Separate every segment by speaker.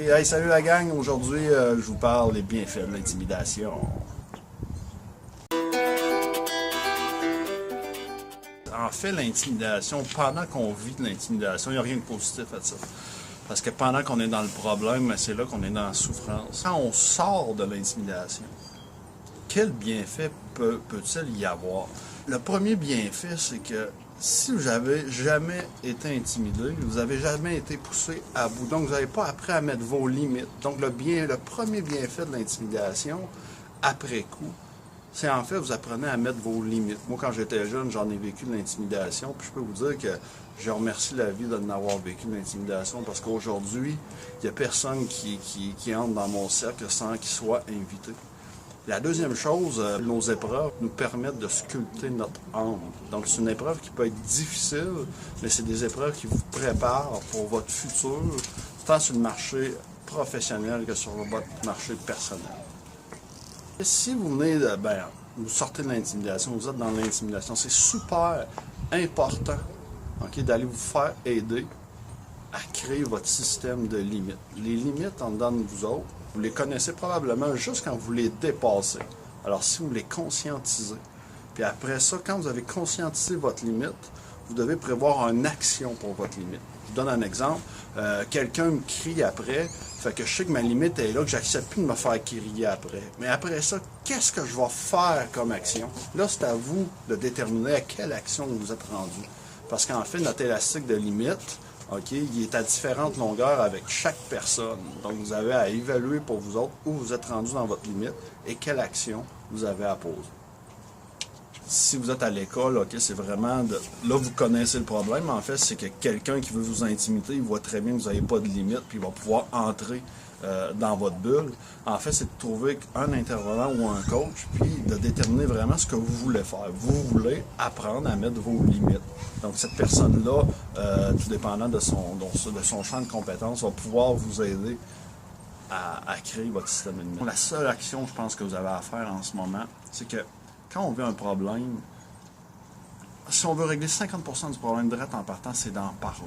Speaker 1: Hey, salut la gang, aujourd'hui je vous parle des bienfaits de l'intimidation. En fait, l'intimidation, pendant qu'on vit de l'intimidation, il n'y a rien de positif à ça. Parce que pendant qu'on est dans le problème, c'est là qu'on est dans la souffrance. Quand on sort de l'intimidation, quel bienfait peut-il y avoir? Le premier bienfait, c'est que si vous n'avez jamais été intimidé, vous n'avez jamais été poussé à bout, donc vous n'avez pas appris à mettre vos limites. Donc le premier bienfait de l'intimidation, après coup, c'est en fait vous apprenez à mettre vos limites. Moi, quand j'étais jeune, j'en ai vécu de l'intimidation, puis je peux vous dire que je remercie la vie de n'avoir vécu de l'intimidation, parce qu'aujourd'hui, il n'y a personne qui entre dans mon cercle sans qu'il soit invité. La deuxième chose, nos épreuves nous permettent de sculpter notre âme. Donc, c'est une épreuve qui peut être difficile, mais c'est des épreuves qui vous préparent pour votre futur, tant sur le marché professionnel que sur votre marché personnel. Et si vous venez vous sortez de l'intimidation, vous êtes dans l'intimidation, c'est super important, d'aller vous faire aider à créer votre système de limites. Les limites en dedans de vous autres, vous les connaissez probablement juste quand vous les dépassez. Alors, si vous les conscientisez, puis après ça, quand vous avez conscientisé votre limite, vous devez prévoir une action pour votre limite. Je vous donne un exemple. Quelqu'un me crie après, fait que je sais que ma limite est là, que j'accepte plus de me faire crier après. Mais après ça, qu'est-ce que je vais faire comme action? Là, c'est à vous de déterminer à quelle action vous êtes rendu. Parce qu'en fait, notre élastique de limite, il est à différentes longueurs avec chaque personne. Donc, vous avez à évaluer pour vous autres où vous êtes rendu dans votre limite et quelle action vous avez à poser. Si vous êtes à l'école, c'est vraiment... Là, vous connaissez le problème. En fait, c'est que quelqu'un qui veut vous intimider, il voit très bien que vous n'avez pas de limite, puis il va pouvoir entrer dans votre bulle. En fait, c'est de trouver un intervenant ou un coach, puis de déterminer vraiment ce que vous voulez faire. Vous voulez apprendre à mettre vos limites. Donc, cette personne-là, tout dépendant de son champ de compétences, va pouvoir vous aider à créer votre système de limites. La seule action, je pense, que vous avez à faire en ce moment, c'est que quand on vit un problème, si on veut régler 50% du problème direct en partant, c'est d'en parler.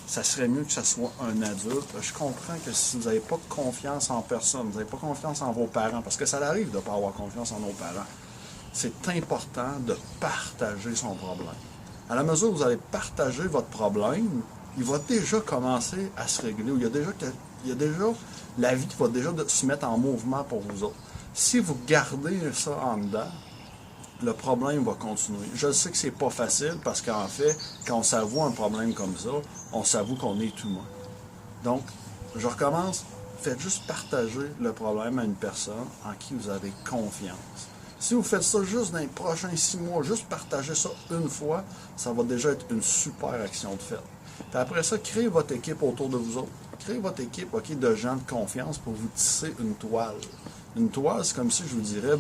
Speaker 1: Ça serait mieux que ce soit un adulte. Je comprends que si vous n'avez pas confiance en personne, vous n'avez pas confiance en vos parents, parce que ça arrive de ne pas avoir confiance en nos parents, c'est important de partager son problème. À la mesure où vous allez partager votre problème, il va déjà commencer à se régler. Il y a déjà la vie qui va déjà se mettre en mouvement pour vous autres. Si vous gardez ça en dedans, le problème va continuer. Je sais que c'est pas facile parce qu'en fait, quand on s'avoue un problème comme ça, on s'avoue qu'on est humain. Donc, je recommence. Faites juste partager le problème à une personne en qui vous avez confiance. Si vous faites ça juste dans les prochains 6 mois, juste partager ça une fois, ça va déjà être une super action de fait. Puis après ça, créez votre équipe autour de vous autres. Créez votre équipe de gens de confiance pour vous tisser une toile. Une toile, c'est comme si je vous dirais,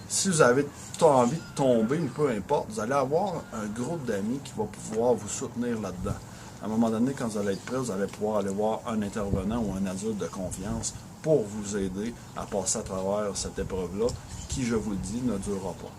Speaker 1: si vous avez envie de tomber ou peu importe, vous allez avoir un groupe d'amis qui va pouvoir vous soutenir là-dedans. À un moment donné, quand vous allez être prêt, vous allez pouvoir aller voir un intervenant ou un adulte de confiance pour vous aider à passer à travers cette épreuve-là, qui, je vous le dis, ne durera pas.